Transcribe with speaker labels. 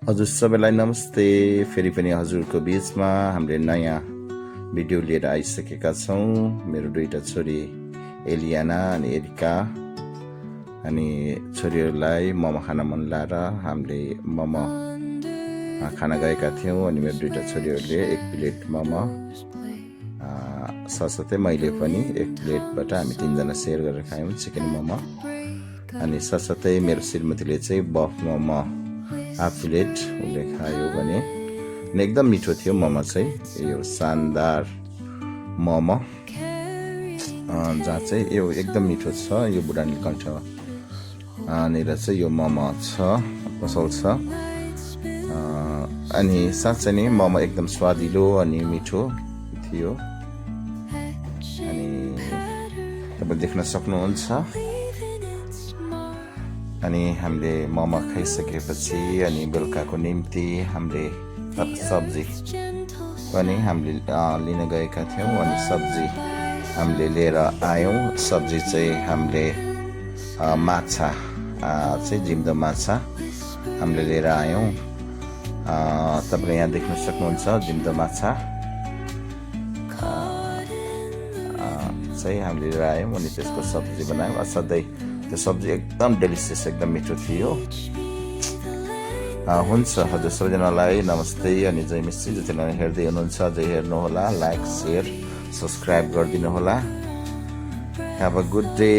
Speaker 1: हजुर सबैलाई नमस्ते। फेरि पनि हजुरको बीचमा हामीले नयाँ भिडियो लिएर आइसकेका छौँ। मेरो दुईटा छोरी एलियाना अनि एरिका अनि छोरीहरूलाई मोमो खान मन लाएर हामीले मोमो खान गएका थियौँ। अनि मेरो दुईटा छोरीहरूले एक प्लेट मोमो साथसाथै मैले पनि एक प्लेटबाट हामी तीनजना सेयर गरेर खायौँ चिकन मोमो। अनि साथसाथै मेरो श्रीमतीले चाहिँ बफ मोमो हाफ प्लेट उसले खायो भने एकदम मिठो थियो मोमो चाहिँ। यो शानदार मोमो जहाँ चाहिँ यो एकदम मिठो छ। यो बुढा नीलकण्ठ निर चाहिँ यो मोमो छ पसल छ। अनि साँच्चै नै मोमो एकदम स्वादिलो अनि मिठो थियो। अनि तपाईँ देख्न सक्नुहुन्छ। अनि हामीले मोमो खाइसकेपछि अनि बेलुकाको निम्ति हामीले सब्जी पनि हामीले लिन गएका थियौँ। अनि सब्जी हामीले लिएर आयौँ। सब्जी चाहिँ हामीले माछा चाहिँ जिउँदो माछा हामीले लिएर आयौँ। तपाईँले यहाँ देख्न सक्नुहुन्छ जिउँदो माछा चाहिँ हामीले लिएर आयौँ। अनि त्यसको सब्जी बनायौँ। असाध्यै त्यो सब्जी एकदम डेलिसियस एकदम मिठो थियो। हुन्छ हजुर सबैजनालाई नमस्ते अनि जय मिस्त्री। जतिजना हेर्दै हुनुहुन्छ अझै हेर्नुहोला, लाइक सेयर सब्सक्राइब गरिदिनु होला। Have a good day.